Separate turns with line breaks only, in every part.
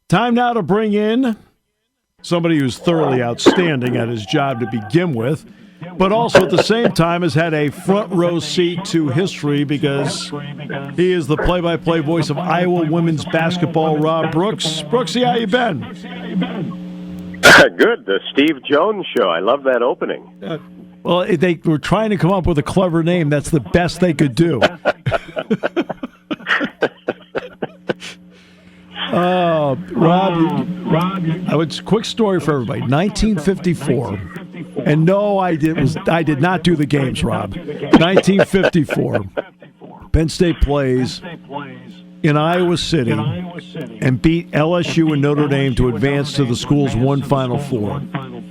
Time now to bring in somebody who's thoroughly outstanding at his job to begin with, but also at the same time has had a front row seat to history because he is the play-by-play voice of Iowa women's basketball, Rob Brooks. Brooksy, how you been?
Good. The Steve Jones Show. I love that opening.
Well, they were trying to come up with a clever name. That's the best they could do. Rob, quick story for everybody. 1954, and no, I did not do the games, Rob. 1954, Penn State plays in Iowa City and beat LSU and Notre Dame to advance to the school's one Final Four.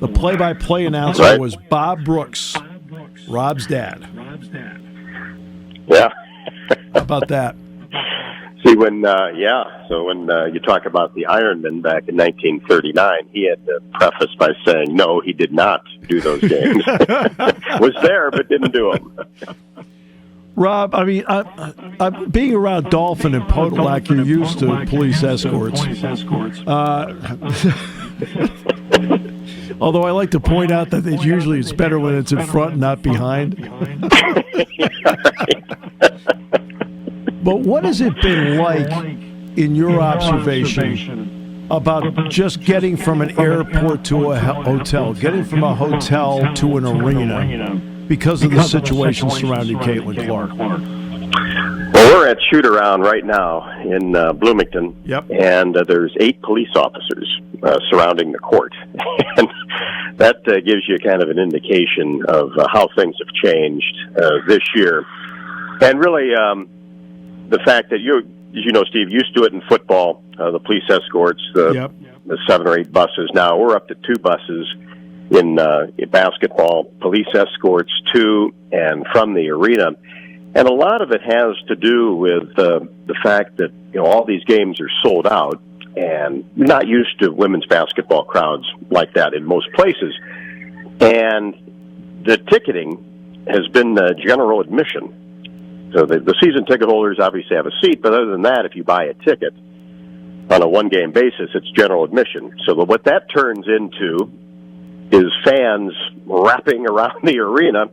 The play-by-play announcer was Bob Brooks, Rob's dad.
Yeah.
How about that?
See, when you talk about the Ironman back in 1939, he had to preface by saying, no, he did not do those games. Was there, but didn't do them.
Rob, I mean, being around Dolphin and Podolak, you're used to police escorts. Although I like to point out that it's better when it's in front and not behind. But what has it been like, in your observation, about just getting from an airport to a hotel, getting from a hotel to an arena, because of the situation surrounding Caitlin Clark?
Well, we're at shoot-around right now in Bloomington, and there's 8 police officers surrounding the court. And that gives you kind of an indication of how things have changed this year. And really, the fact that as you know, Steve, used to it in football, the police escorts, the 7 or 8 buses. Now we're up to 2 buses in basketball, police escorts to and from the arena. And a lot of it has to do with the fact that, all these games are sold out, and you're not used to women's basketball crowds like that in most places. And the ticketing has been general admission. So the season ticket holders obviously have a seat, but other than that, if you buy a ticket on a one-game basis, it's general admission. So what that turns into is fans wrapping around the arena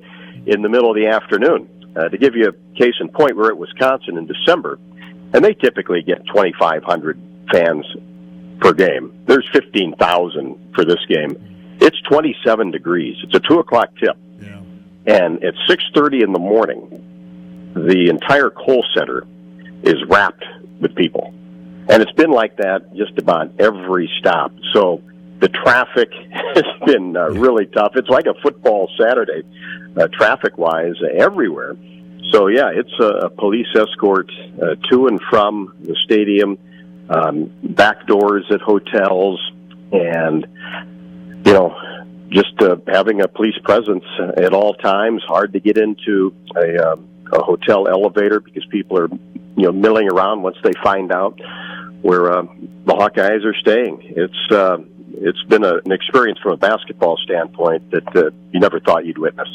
in the middle of the afternoon. To give you a case in point, we're at Wisconsin in December, and they typically get 2,500 fans per game. There's 15,000 for this game. It's 27 degrees. It's a 2 o'clock tip.
Yeah.
And at 6:30 in the morning, the entire Kohl Center is wrapped with people. And it's been like that just about every stop. So the traffic has been really tough. It's like a football Saturday, traffic-wise, everywhere. So, yeah, it's a police escort to and from the stadium, back doors at hotels, and, just having a police presence at all times. Hard to get into a hotel elevator because people are, milling around once they find out where the Hawkeyes are staying. It's been an experience from a basketball standpoint that you never thought you'd witness.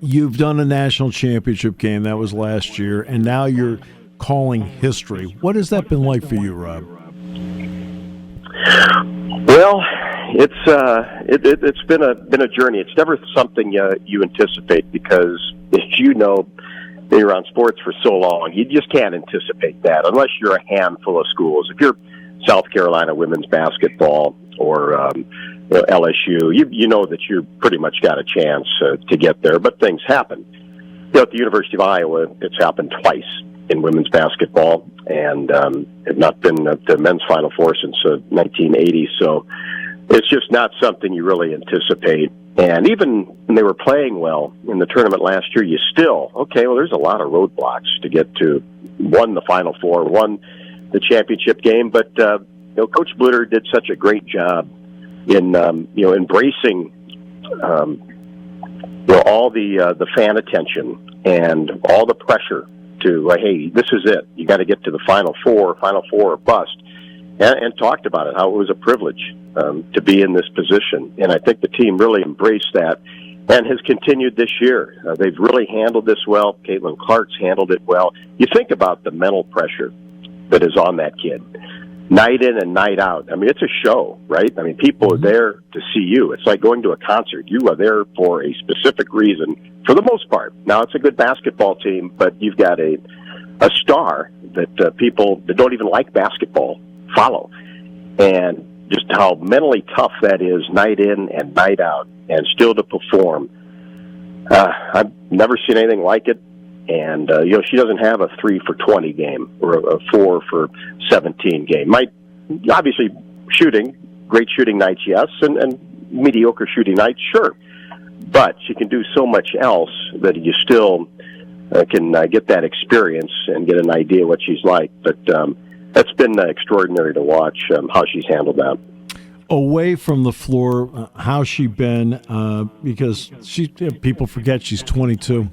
You've done a national championship game. That was last year, and now you're calling history. What has that been like for you, Rob?
Well, it's been a journey. It's never something you anticipate because, as you know, being around sports for so long, you just can't anticipate that unless you're a handful of schools. If you're South Carolina women's basketball or LSU, you know that you pretty much got a chance to get there, but things happen. At the University of Iowa, it's happened twice in women's basketball, and have not been at the men's Final Four since 1980, so it's just not something you really anticipate. And even when they were playing well in the tournament last year, there's a lot of roadblocks to get to, won the Final Four, won the championship game, but Coach Bluter did such a great job in embracing all the fan attention and all the pressure to hey, this is it. You got to get to the Final Four or bust, and talked about it, how it was a privilege to be in this position. And I think the team really embraced that and has continued this year. They've really handled this well. Caitlin Clark's handled it well. You think about the mental pressure that is on that kid. night in and night out. I mean, it's a show, right? I mean, people are there to see you. It's like going to a concert. You are there for a specific reason, for the most part. Now, it's a good basketball team, but you've got a star that people that don't even like basketball follow. And just how mentally tough that is, night in and night out, and still to perform. I've never seen anything like it. And, she doesn't have a 3 for 20 game or a 4 for 17 game. Obviously, great shooting nights, yes, and mediocre shooting nights, sure. But she can do so much else that you still can get that experience and get an idea what she's like. But that's been extraordinary to watch how she's handled that.
Away from the floor, how's she been? Because people forget she's 22.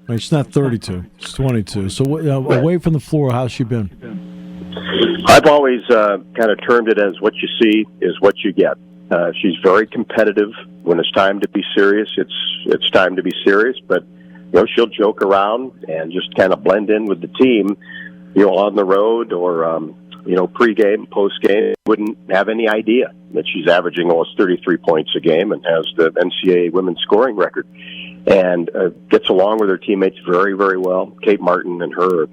Right, she's not 32. She's 22. So away from the floor, how's she been?
I've always kind of termed it as what you see is what you get. She's very competitive. When it's time to be serious, it's time to be serious. But she'll joke around and just kind of blend in with the team. On the road or pregame, postgame, wouldn't have any idea that she's averaging almost 33 points a game and has the NCAA women's scoring record. And gets along with her teammates very, very well. Kate Martin and her are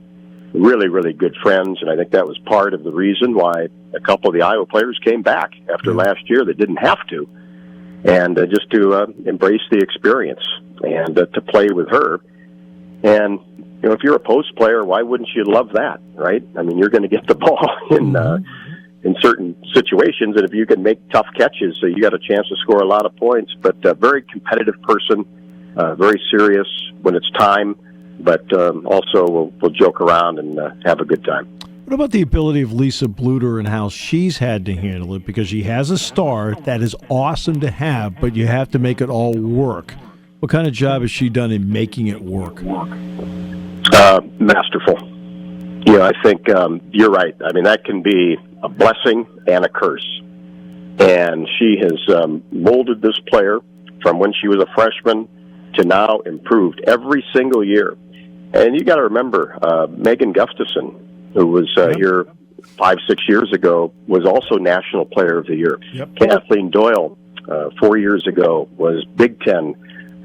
really, really good friends, and I think that was part of the reason why a couple of the Iowa players came back after last year. They didn't have to, and just to embrace the experience and to play with her. And, if you're a post player, why wouldn't you love that, right? I mean, you're going to get the ball in certain situations, and if you can make tough catches, so you got a chance to score a lot of points. But a very competitive person. Very serious when it's time, but also we'll joke around and have a good time.
What about the ability of Lisa Bluter and how she's had to handle it? Because she has a star that is awesome to have, but you have to make it all work. What kind of job has she done in making it work?
Masterful. I think you're right. I mean, that can be a blessing and a curse. And she has molded this player from when she was a freshman to now improved every single year. And you got to remember, Megan Gustafson, who was here 5-6 years ago, was also National Player of the Year. Yep. Kathleen Doyle, 4 years ago, was Big Ten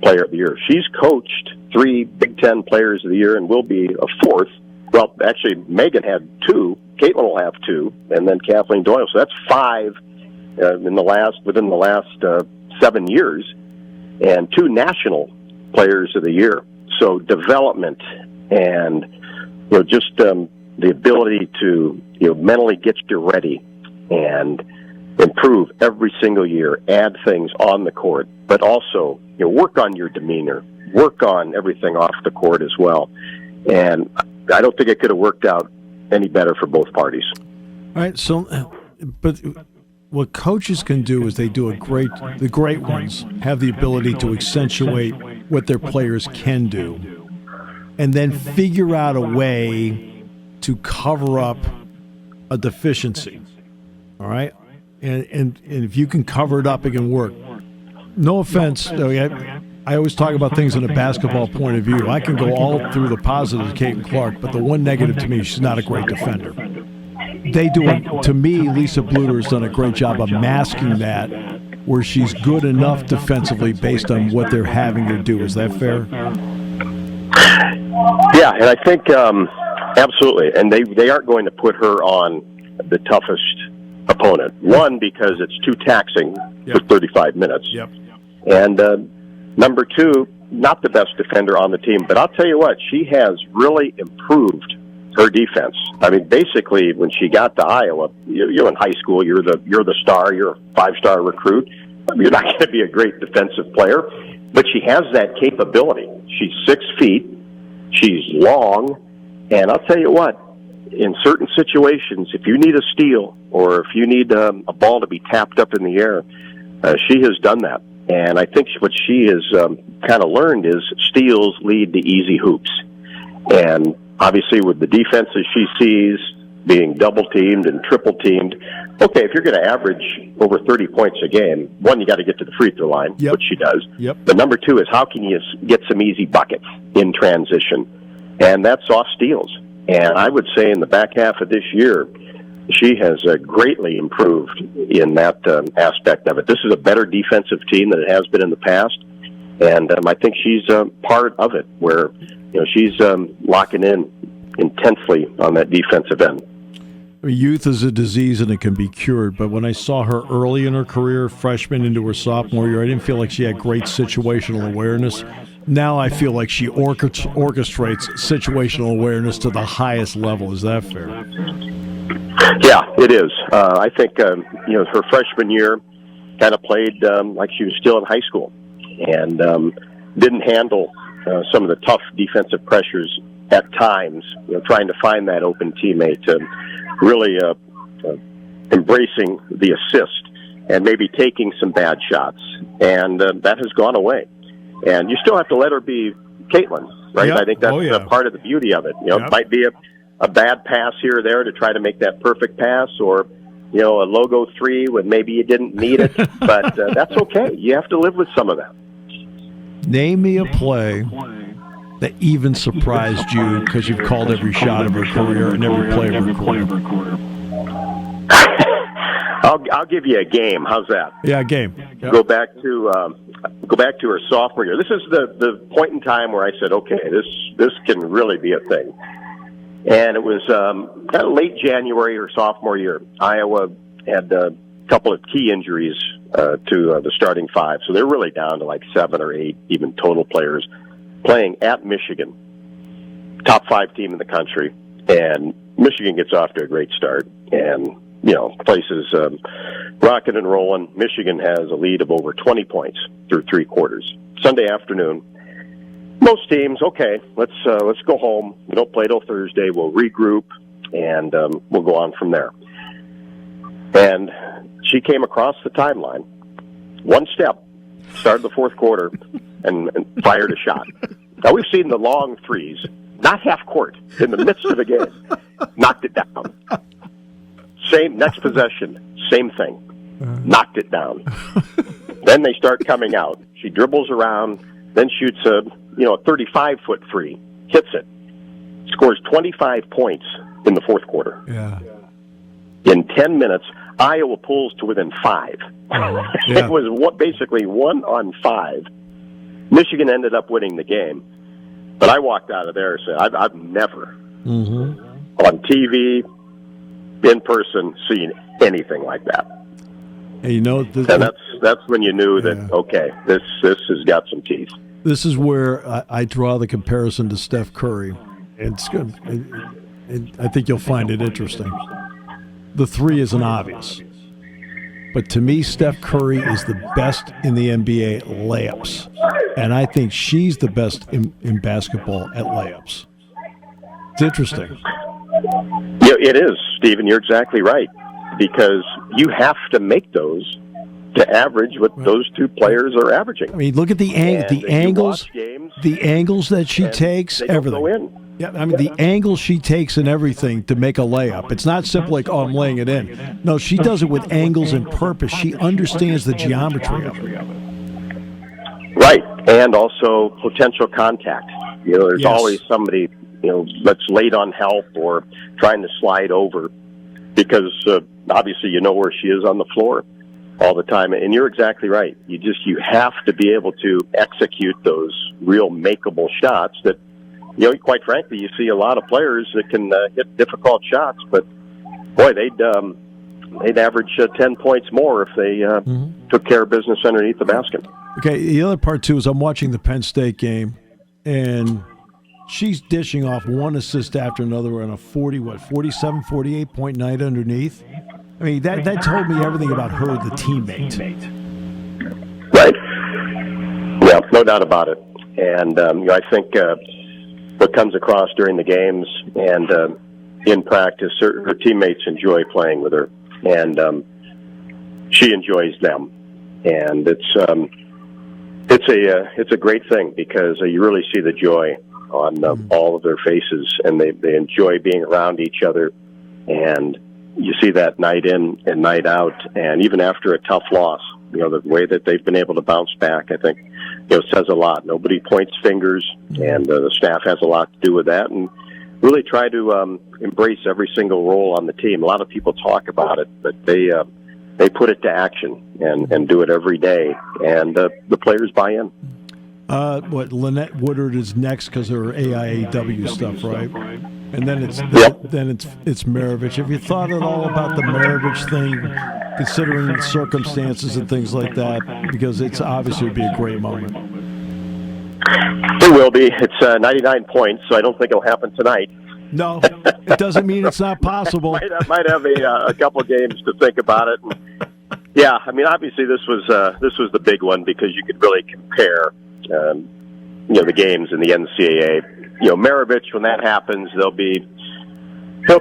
Player of the Year. She's coached 3 Big Ten Players of the Year and will be a 4th. Well, actually, Megan had 2. Caitlin will have 2, and then Kathleen Doyle. So that's 5 within the last 7 years, and 2 National Players of the Year. So development and just the ability to mentally get you ready and improve every single year, add things on the court, but also work on your demeanor, work on everything off the court as well. And I don't think it could have worked out any better for both parties.
All right. So, but what coaches can do is the great ones have the ability to accentuate what their players can do and then figure out a way to cover up a deficiency. All right? And if you can cover it up, it can work. No offense. I always talk about things in a basketball point of view. I can go all through the positives of Caitlin Clark, but the one negative to me, she's not a great defender. To me, Lisa Bluter has done a great job of masking that, where she's good enough defensively based on what they're having her do. Is that fair?
Yeah, and I think absolutely. And they aren't going to put her on the toughest opponent. One, because it's too taxing for 35 minutes. Yep. And number 2, not the best defender on the team. But I'll tell you what, she has really improved her defense. I mean, basically, when she got to Iowa, you're in high school, you're the star, you're a 5-star recruit. You're not going to be a great defensive player, but she has that capability. She's 6 feet, she's long, and I'll tell you what, in certain situations, if you need a steal or if you need a ball to be tapped up in the air, she has done that. And I think what she has kind of learned is steals lead to easy hoops. And obviously with the defenses she sees being double-teamed and triple-teamed, okay, if you're going to average over 30 points a game, one, you got to get to the free throw line, which she does. Yep. But number 2 is how can you get some easy buckets in transition? And that's off steals. And I would say in the back half of this year, she has greatly improved in that aspect of it. This is a better defensive team than it has been in the past, and I think she's part of it, where she's locking in intensely on that defensive end.
Youth is a disease and it can be cured, but when I saw her early in her career, freshman into her sophomore year, I didn't feel like she had great situational awareness. Now I feel like she orchestrates situational awareness to the highest level. Is that fair?
Yeah, it is. I think her freshman year kind of played like she was still in high school, and didn't handle some of the tough defensive pressures at times. Trying to find that open teammate, really embracing the assist and maybe taking some bad shots, and that has gone away. And you still have to let her be Caitlin, right?
Yep.
I think that's part of the beauty of it. It might be a bad pass here or there to try to make that perfect pass, or a logo 3 when maybe you didn't need it, but that's okay. You have to live with some of that.
Name me a play that even surprised you because you've called every shot of her career and every play of her career.
I'll give you a game. How's that?
Yeah, game. Yep.
Go back to her sophomore year. This is the point in time where I said, okay, this can really be a thing. And it was kind of late January, her sophomore year. Iowa had a couple of key injuries to the starting 5, so they're really down to like 7 or 8 even total players playing at Michigan, top 5 team in the country. And Michigan gets off to a great start, and place is rocking and rolling. Michigan has a lead of over 20 points through 3 quarters. Sunday afternoon, most teams, okay, let's go home. We don't play till Thursday. We'll regroup, and we'll go on from there. And she came across the timeline, one step, started the fourth quarter, and fired a shot. Now, we've seen the long threes, not half court, in the midst of the game. Knocked it down. Next possession, same thing. Knocked it down. Then they start coming out. She dribbles around, then shoots a 35-foot free, hits it, scores 25 points in the fourth quarter.
Yeah.
In 10 minutes, Iowa pulls to within 5.
Yeah.
It was basically 1 on 5. Michigan ended up winning the game, but I walked out of there and said, I've never on TV, in person, seen anything like that.
And
and that's when you knew that okay, this has got some teeth.
This is where I draw the comparison to Steph Curry, and it's good. And I think you'll find it interesting. The 3 isn't obvious, but to me, Steph Curry is the best in the NBA layups, and I think she's the best in basketball at layups. It's interesting.
Yeah, it is, Stephen. You're exactly right, because you have to make those to average what those 2 players are averaging.
I mean, look at the angles, the angles that she takes, everything.
Go in.
Yeah, I mean, the angles she takes and everything to make a layup. It's not simply like, I'm laying it in. No, she does it with angles and purpose. She understands the geometry of it.
Right, and also potential contact. There's always somebody that's late on help or trying to slide over, because obviously where she is on the floor all the time. And you're exactly right. You have to be able to execute those real makeable shots that, quite frankly, you see a lot of players that can hit difficult shots, but boy, they'd average 10 points more if they took care of business underneath the basket.
Okay, the other part too is I'm watching the Penn State game, and she's dishing off one assist after another on a 47, 48-point night underneath. I mean, that told me everything about her, the teammate.
Right. Yeah, no doubt about it. And I think what comes across during the games and in practice, her teammates enjoy playing with her, and she enjoys them. And it's a great thing, because you really see the joy on all of their faces, and they enjoy being around each other, and you see that night in and night out. And even after a tough loss, the way that they've been able to bounce back, I think, says a lot. Nobody points fingers, and the staff has a lot to do with that. And really try to embrace every single role on the team. A lot of people talk about it, but they put it to action and do it every day, and the players buy in.
Lynette Woodard is next because of her AIAW stuff, right? And then it's Maravich. Have you thought at all about the Maravich thing, considering the circumstances and things like that? Because it's obviously would be a great moment.
It will be. It's 99 points, so I don't think it'll happen tonight.
No, it doesn't mean it's not possible.
might have a couple games to think about it. And, yeah, I mean, obviously this was the big one because you could really compare, the games in the NCAA. Maravich, when that happens, there'll be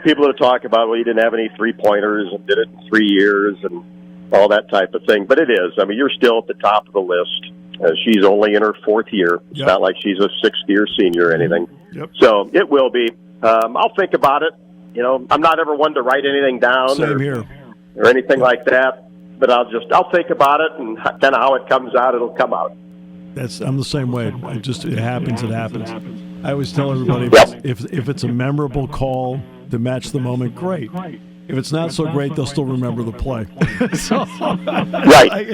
people to talk about, well, you didn't have any three-pointers and did it in 3 years and all that type of thing. But it is. I mean, you're still at the top of the list. She's only in her fourth year. It's not like she's a sixth-year senior or anything. Yep. So it will be. I'll think about it. I'm not ever one to write anything down or anything like that. But I'll think about it, and kind of how it comes out, it'll come out.
I'm the same way. It happens. I always tell everybody if it's a memorable call to match the moment, great. If it's not so great, they'll still remember the play.
Right.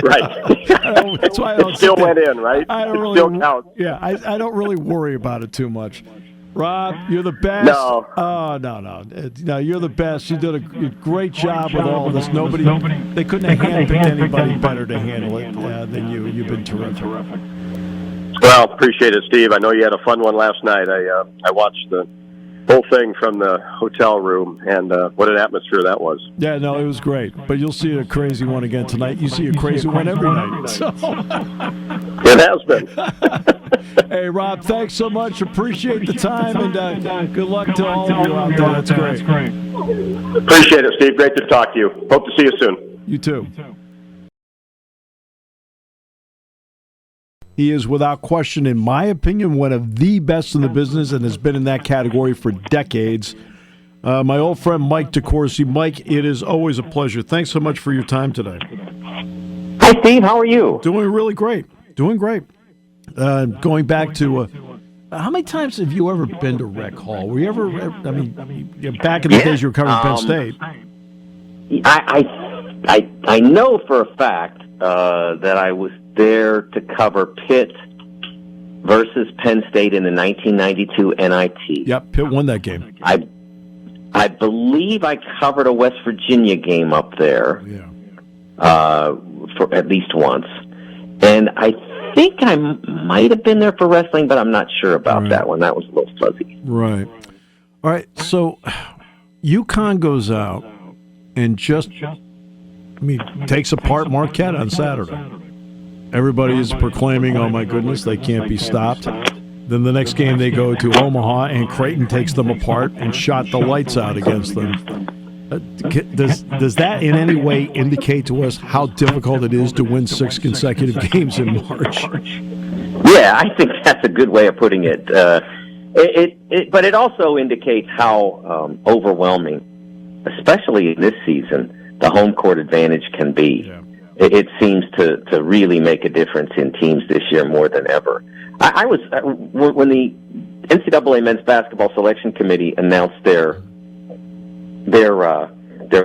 That's why
it still went in, right? It still counts.
Yeah, I don't really worry about it too much. Rob, you're the best.
No.
Oh, no, you're the best. You did a great job with all of this. They couldn't have handpicked anybody better to handle it than you. You've been terrific.
Well, appreciate it, Steve. I know you had a fun one last night. I watched the whole thing from the hotel room, and what an atmosphere that was.
Yeah, no, it was great. But you'll see a crazy one again tonight. You see a crazy one every night. So.
It has been.
Hey, Rob, thanks so much. Appreciate the time, and good luck to all of you out there. That's great.
Appreciate it, Steve. Great to talk to you. Hope to see you soon.
You too. He is, without question, in my opinion, one of the best in the business and has been in that category for decades. My old friend Mike DeCoursy. Mike, it is always a pleasure. Thanks so much for your time today.
Hi, Steve. How are you?
Doing really great. Going back to, how many times have you ever been to Rec Hall? Were you ever, back in the days you were covering Penn State?
I know for a fact that I was there to cover Pitt versus Penn State in the 1992 NIT.
Yep, Pitt won that game.
I believe I covered a West Virginia game up there. For at least once. And I think I might have been there for wrestling, but I'm not sure about that one. That was a little fuzzy.
Right. All right, so UConn goes out and takes apart Marquette on Saturday. Everybody is proclaiming, oh my goodness, they can't be stopped. Then the next game they go to Omaha, and Creighton takes them apart and shot the lights out against them. Does that in any way indicate to us how difficult it is to win 6 consecutive games in March?
Yeah, I think that's a good way of putting it. But it also indicates how overwhelming, especially in this season, the home court advantage can be.
Yeah.
It seems to really make a difference in teams this year more than ever. I was when the NCAA Men's Basketball Selection Committee announced their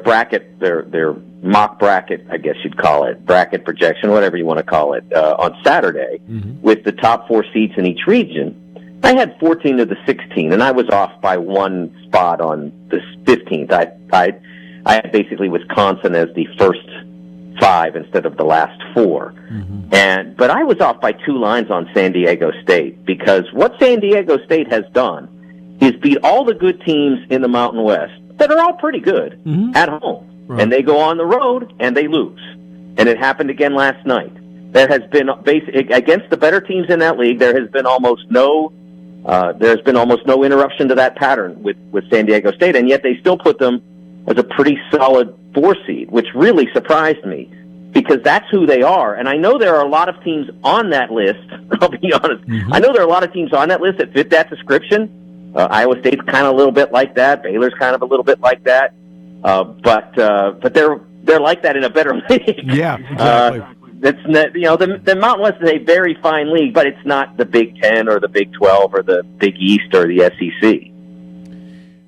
bracket, their mock bracket, I guess you'd call it, bracket projection, whatever you want to call it, on Saturday, with the top 4 seeds in each region. I had 14 of the 16, and I was off by one spot on the 15th. I had basically Wisconsin as the first 5 instead of the last 4. But I was off by 2 lines on San Diego State, because what San Diego State has done is beat all the good teams in the Mountain West that are all pretty good at home. Right. And they go on the road and they lose. And it happened again last night. There has been against the better teams in that league, there has been almost no interruption to that pattern with San Diego State, and yet they still put them as a pretty solid 4 seed, which really surprised me, because that's who they are. And I know there are a lot of teams on that list. I'll be honest. I know there are a lot of teams on that list that fit that description. Iowa State's kind of a little bit like that. Baylor's kind of a little bit like that. But they're like that in a better league.
Yeah, exactly.
The Mountain West is a very fine league, but it's not the Big Ten or the Big 12 or the Big East or the SEC.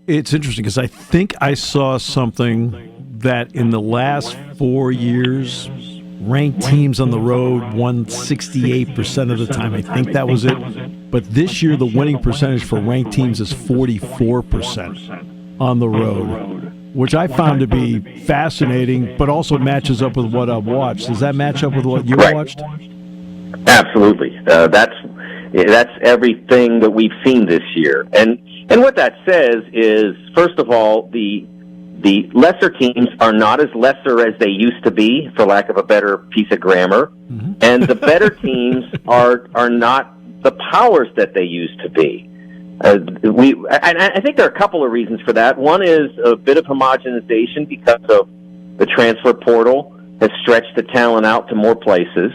It's interesting because I think I saw something that in the last 4 years, ranked teams on the road won 68% of the time. I think that was it. But this year, the winning percentage for ranked teams is 44% on the road, which I found to be fascinating, but also matches up with what I've watched. Does that match up with what you watched?
Absolutely. That's everything that we've seen this year. And what that says is, first of all, the lesser teams are not as lesser as they used to be, for lack of a better piece of grammar, and the better teams are not the powers that they used to be. I think there are a couple of reasons for that. One is a bit of homogenization because of the transfer portal has stretched the talent out to more places.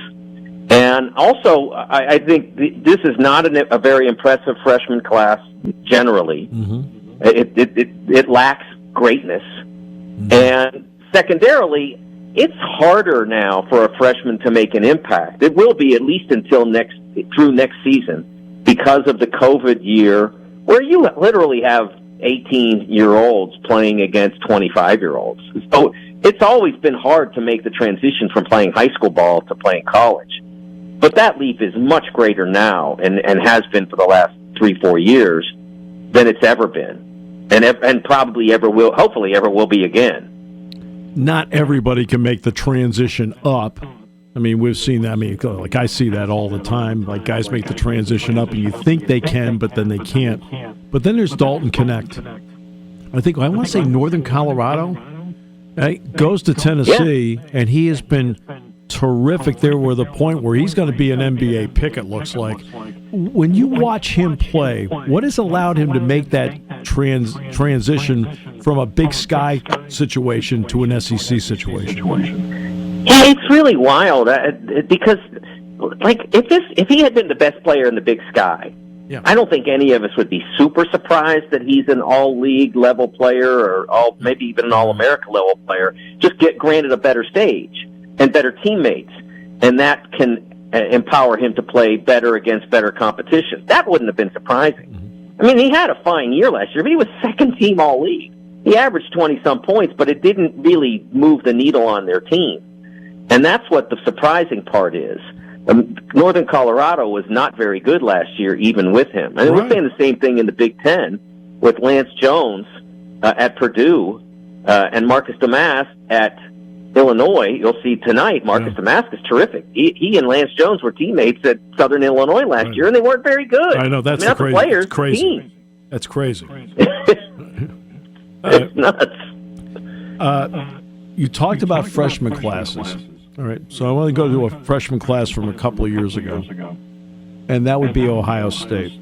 And also, I think this is not a very impressive freshman class generally. It lacks greatness. And secondarily, it's harder now for a freshman to make an impact. It will be at least through next season because of the COVID year where you literally have 18-year-olds playing against 25-year-olds. So it's always been hard to make the transition from playing high school ball to playing college. But that leap is much greater now and has been for the last 3-4 years than it's ever been. And probably ever will, hopefully ever will be again.
Not everybody can make the transition up. I mean, we've seen that. I mean, like I see that all the time. Like guys make the transition up and you think they can, but then they can't. But then there's Dalton Connect. I want to say Northern Colorado. Goes to Tennessee, and he has been terrific there with the point where he's going to be an NBA pick, it looks like. When you watch him play, what has allowed him to make that transition from a Big Sky situation to an SEC situation?
Yeah, it's really wild because, like, if he had been the best player in the Big Sky, I don't think any of us would be super surprised that he's an all-league level player or maybe even an all-America level player. Just get granted a better stage and better teammates, and that can empower him to play better against better competition. That wouldn't have been surprising. I mean, he had a fine year last year, but he was second-team all-league. He averaged 20-some points, but it didn't really move the needle on their team. And that's what the surprising part is. Northern Colorado was not very good last year, even with him. I mean, we're saying the same thing in the Big Ten with Lance Jones at Purdue and Marcus Damas at Illinois. You'll see tonight Marcus Damas is terrific. He and Lance Jones were teammates at Southern Illinois last year, and they weren't very good.
I know, that's
crazy.
Players, that's crazy. Team. That's crazy.
It's nuts.
You talked about freshman classes. All right, so I want to go to a freshman class from a couple of years ago, and that would be Ohio State.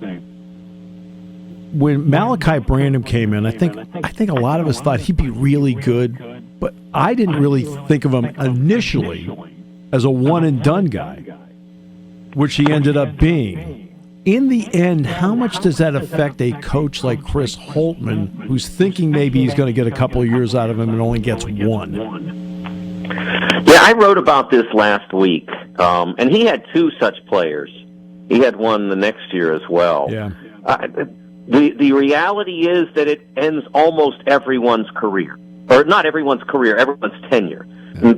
When Malachi Branham came in, I think a lot of us thought he'd be really good, but I didn't really think of him initially as a one-and-done guy, which he ended up being. In the end, how much does that affect a coach like Chris Holtmann, who's thinking maybe he's going to get a couple of years out of him and only gets one?
Yeah, I wrote about this last week, and he had two such players. He had one the next year as well.
Yeah.
The reality is that it ends almost everyone's career. Or not everyone's career, everyone's tenure. Yeah.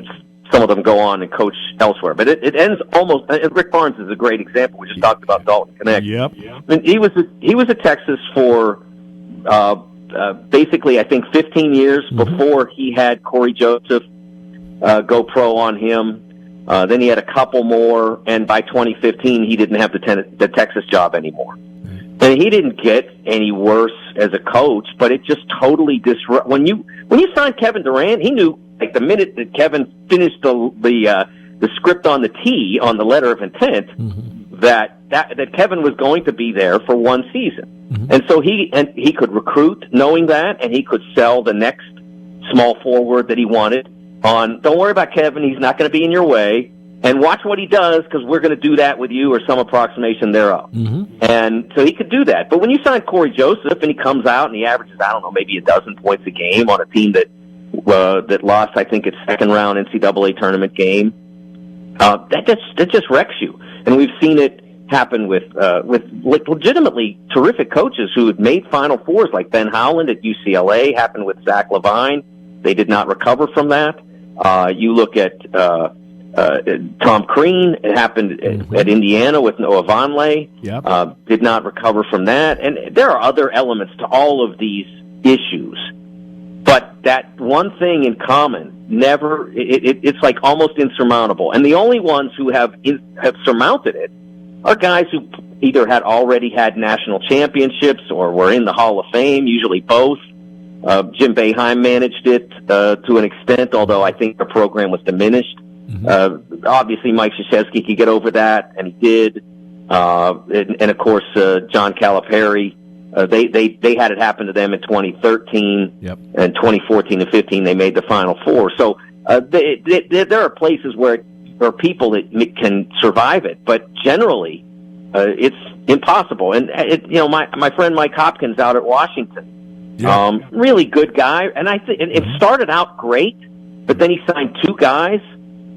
Some of them go on and coach elsewhere. But it ends almost... Rick Barnes is a great example. We just talked about Dalton Connect.
Yep.
I mean, he was at Texas for basically, I think, 15 years before he had Corey Joseph go pro on him. Then he had a couple more, and by 2015, he didn't have the Texas job anymore. And he didn't get any worse as a coach, but it just totally disrupted. When you signed Kevin Durant, he knew, like, the minute that Kevin finished the script on the T on the letter of intent, that Kevin was going to be there for one season. And so he could recruit knowing that, and he could sell the next small forward that he wanted on, don't worry about Kevin, he's not going to be in your way, and watch what he does because we're going to do that with you or some approximation thereof. And so he could do that. But when you sign Corey Joseph and he comes out and he averages, I don't know, maybe 12 points a game on a team that lost, I think, its second-round NCAA tournament game, that just wrecks you. And we've seen it happened with legitimately terrific coaches who had made Final Fours, like Ben Howland at UCLA. Happened with Zach Levine. They did not recover from that. You look at Tom Crean. It happened at Indiana with Noah Vonleh.
Yep.
Did not recover from that. And there are other elements to all of these issues. But that one thing in common, it's like almost insurmountable. And the only ones who have surmounted it are guys who either had already had national championships or were in the Hall of Fame, usually both. Jim Boeheim managed it to an extent, although I think the program was diminished. Obviously, Mike Krzyzewski could get over that, and he did. And of course, John Calipari. They had it happen to them in 2013, and 2014 and 15 they made the Final Four. So there are places where there are people that can survive it, but generally it's impossible. And my friend Mike Hopkins out at Washington, really good guy, and I think it started out great, but then he signed two guys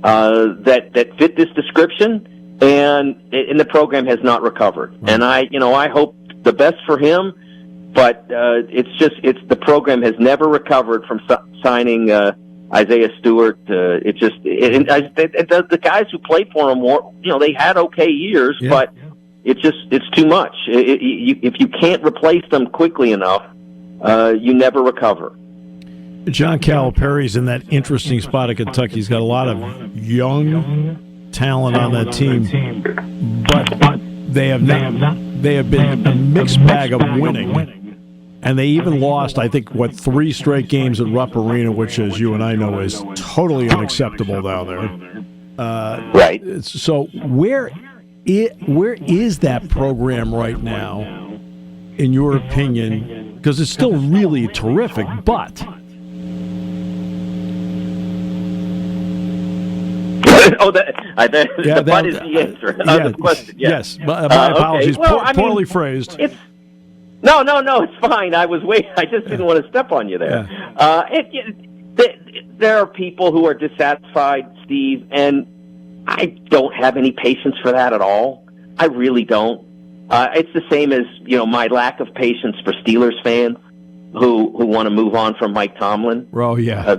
that fit this description, and the program has not recovered. And I hope the best for him, but the program has never recovered from signing Isaiah Stewart. The guys who played for him, they had okay years, but it's too much. If you can't replace them quickly enough, you never recover.
John Calipari's in that interesting spot at Kentucky. He's got a lot of young talent on that team, but they have been a mixed bag of winning. And they even lost, I think, 3 straight games at Rupp Arena, which, as you and I know, is totally unacceptable down there.
Right.
So where is that program right now, in your opinion? Because it's still really terrific, but...
the butt is the answer of the question.
Yes, my apologies.
Okay. Well,
poorly phrased.
No, it's fine. I just didn't want to step on you there. Yeah. There are people who are dissatisfied, Steve, and I don't have any patience for that at all. I really don't. It's the same as my lack of patience for Steelers fans who want to move on from Mike Tomlin.
Oh yeah.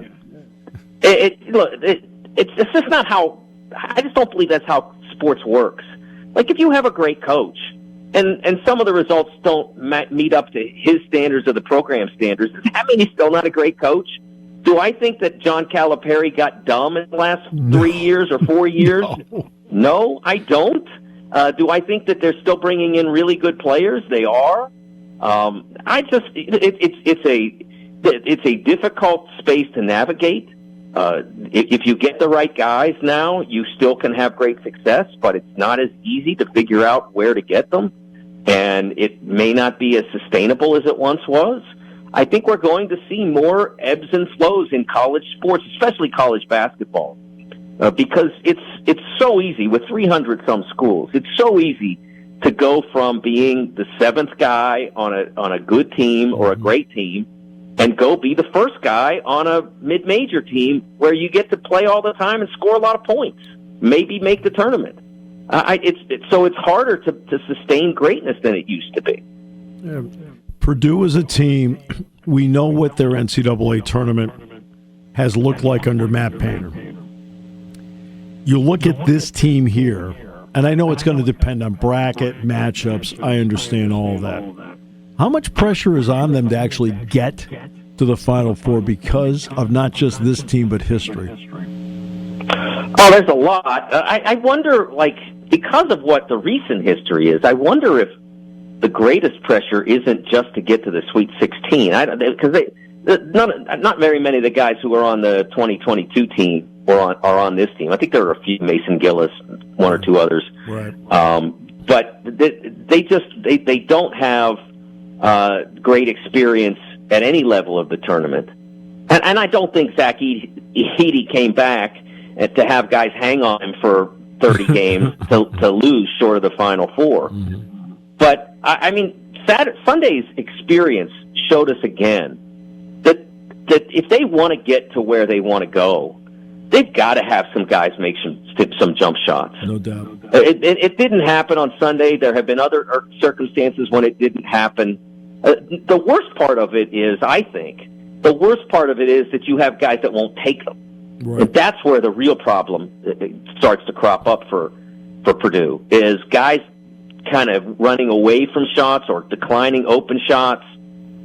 It's just not how. I just don't believe that's how sports works. Like, if you have a great coach, and some of the results don't meet up to his standards or the program standards, does that mean he's still not a great coach? Do I think that John Calipari got dumb in the last 3 years or 4 years? No, I don't. Do I think that they're still bringing in really good players? They are. It's a difficult space to navigate. If you get the right guys now, you still can have great success, but it's not as easy to figure out where to get them, and it may not be as sustainable as it once was. I think we're going to see more ebbs and flows in college sports, especially college basketball, because it's so easy with 300 some schools. It's so easy to go from being the 7th guy on a good team or a great team and go be the first guy on a mid-major team where you get to play all the time and score a lot of points, maybe make the tournament. So it's harder to sustain greatness than it used to be.
Yeah. Purdue is a team, we know what their NCAA tournament has looked like under Matt Painter. You look at this team here, and I know it's going to depend on bracket, matchups, I understand all of that. How much pressure is on them to actually get to the Final Four because of not just this team but history?
Oh, there's a lot. I wonder, because of what the recent history is, I wonder if the greatest pressure isn't just to get to the Sweet 16. Because not very many of the guys who are on the 2022 team are on this team. I think there are a few, Mason Gillis, one or two others.
Right.
But they don't have great experience at any level of the tournament. And I don't think Zach Edey came back to have guys hang on him for 30 games to lose short of the Final Four. Mm-hmm. But, Sunday's experience showed us again that if they want to get to where they want to go, they've got to have some guys make some jump shots.
No doubt.
It didn't happen on Sunday. There have been other circumstances when it didn't happen. The worst part of it is, I think, that you have guys that won't take them.
Right.
And that's where the real problem starts to crop up for Purdue, is guys kind of running away from shots or declining open shots.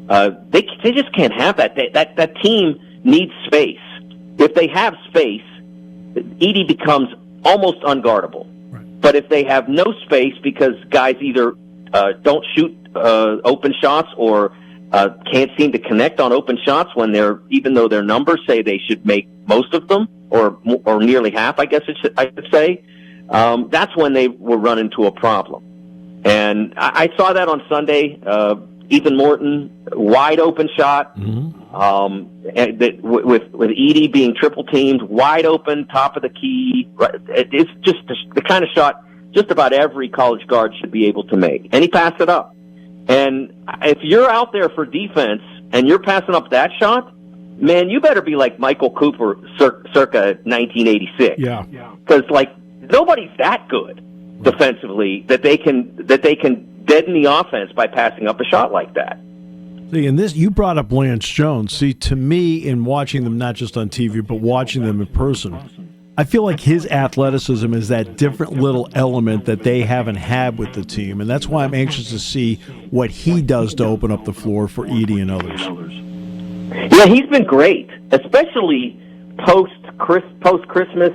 They just can't have that. That team needs space. If they have space, Edey becomes almost unguardable. Right. But if they have no space because guys either don't shoot open shots or can't seem to connect on open shots even though their numbers say they should make most of them or nearly half, I guess I should say, that's when they will run into a problem. And I saw that on Sunday. Ethan Morton, wide open shot, with Edey being triple teamed, wide open, top of the key. It's just the kind of shot just about every college guard should be able to make. And he passed it up. And if you're out there for defense and you're passing up that shot, man, you better be like Michael Cooper circa 1986.
Yeah.
Because nobody's that good defensively that they can deaden the offense by passing up a shot like that.
See, in this, you brought up Lance Jones. See, to me, in watching them not just on TV, but watching them in person, I feel like his athleticism is that different little element that they haven't had with the team, and that's why I'm anxious to see what he does to open up the floor for Edey and others.
Yeah, he's been great, especially post-Christmas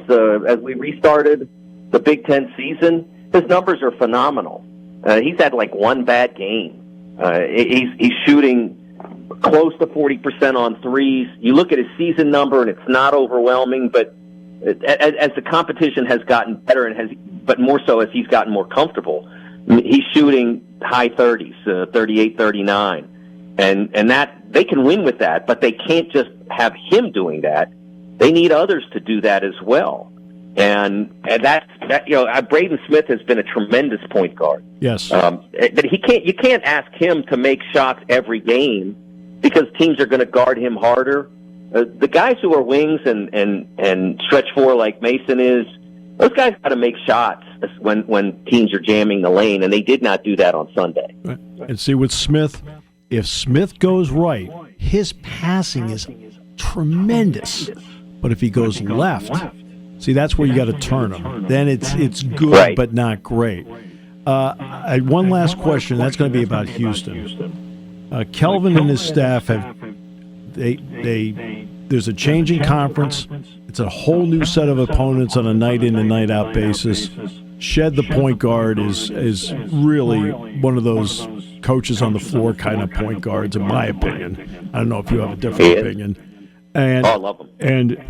as we restarted the Big Ten season. His numbers are phenomenal. He's had one bad game. He's shooting close to 40% on threes. You look at his season number, and it's not overwhelming, but as the competition has gotten better but more so as he's gotten more comfortable, he's shooting high 30s, 38, 39, and that they can win with that, but they can't just have him doing that. They need others to do that as well. And that Braden Smith has been a tremendous point guard.
Yes.
But you can't ask him to make shots every game because teams are going to guard him harder. The guys who are wings and stretch four like Mason is, those guys got to make shots when teams are jamming the lane, and they did not do that on Sunday.
Right. And see, with Smith, if Smith goes right, his passing is tremendous. But if he goes left, see, that's where you got to turn him. Then it's good, right, but not great. One last question. That's going to be about Houston. Kelvin and his staff there's a changing conference. It's a whole new set of opponents on a night-in and night-out basis. Shed, the point guard, is really one of those coaches on the floor kind of point guards, in my opinion. I don't know if you have a different opinion. And
I love him.
And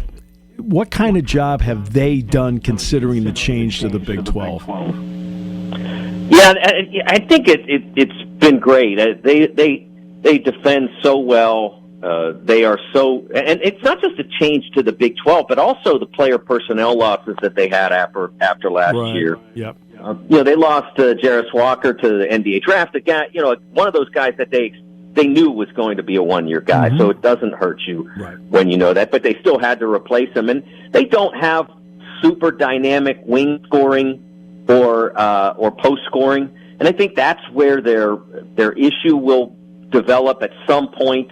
what kind of job have they done considering the change to the Big 12?
Yeah, I think it's been great. They defend so well. They are so, and it's not just a change to the Big 12, but also the player personnel losses that they had after last year.
Yep.
They lost Jarris Walker to the NBA draft. A guy, one of those guys that they knew was going to be a one-year guy, so it doesn't hurt you when you know that. But they still had to replace him, and they don't have super dynamic wing scoring or post scoring, and I think that's where their issue will develop at some point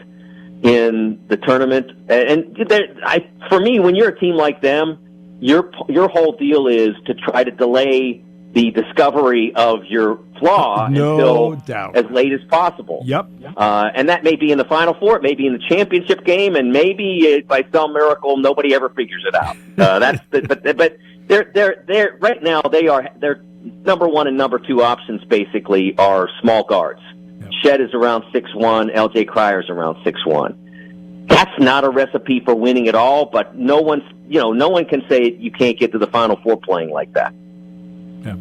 in the tournament. And for me, when you're a team like them, your whole deal is to try to delay the discovery of your flaw until as late as possible.
Yep.
And that may be in the Final Four, it may be in the championship game, and maybe by some miracle nobody ever figures it out. But they're right now their number one and number two options basically are small guards. Yep. Shed is around 6'1", LJ Cryer is around 6'1". That's not a recipe for winning at all, but no one can say you can't get to the Final Four playing like that.
Yeah,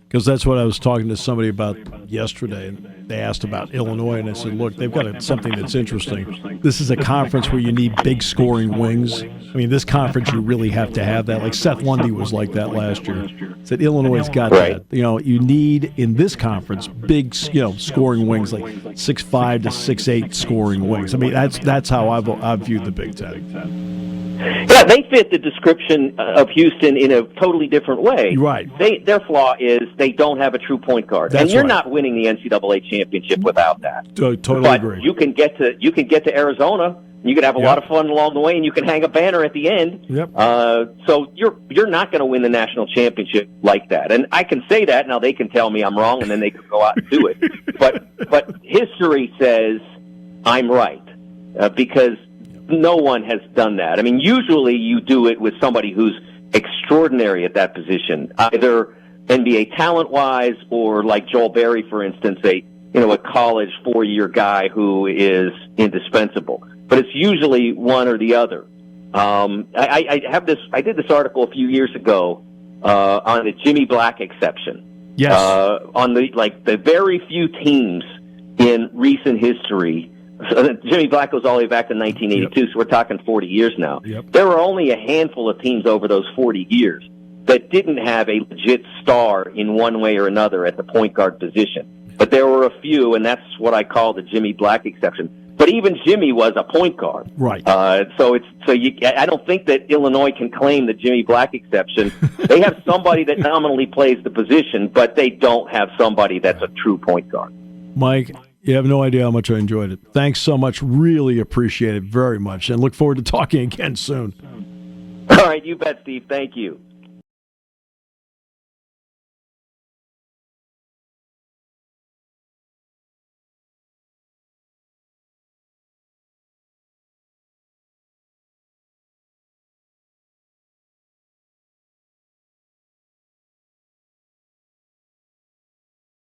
because that's what I was talking to somebody about yesterday. They asked about Illinois, and I said, look, they've got something that's interesting. This is a conference where you need big scoring wings. I mean, this conference, you really have to have that. Like Seth Lundy was like that last year. Said Illinois has got that. You need, in this conference, big, scoring wings, like 6'5" to 6'8" scoring wings. I mean, that's how I've viewed the Big Ten.
Yeah, they fit the description of Houston in a totally different way.
Right.
Their flaw is they don't have a true point guard,
That's
and you're
right.
not winning the NCAA championship without that.
Totally
but
agree.
You can get to Arizona. You can have a lot of fun along the way, and you can hang a banner at the end.
Yep.
So you're not going to win the national championship like that. And I can say that now. They can tell me I'm wrong, and then they can go out and do it. But history says I'm right because no one has done that. I mean, usually you do it with somebody who's extraordinary at that position, either NBA talent-wise or like Joel Berry, for instance, a college 4-year guy who is indispensable. But it's usually one or the other. I did this article a few years ago on the Jimmy Black exception.
Yes.
On the very few teams in recent history. So Jimmy Black goes all the way back to 1982, so we're talking 40 years now.
Yep.
There were only a handful of teams over those 40 years that didn't have a legit star in one way or another at the point guard position. But there were a few, and that's what I call the Jimmy Black exception. But even Jimmy was a point guard.
Right.
I don't think that Illinois can claim the Jimmy Black exception. They have somebody that nominally plays the position, but they don't have somebody that's a true point guard.
Mike, you have no idea how much I enjoyed it. Thanks so much. Really appreciate it very much, and look forward to talking again soon.
All right, you bet, Steve. Thank you.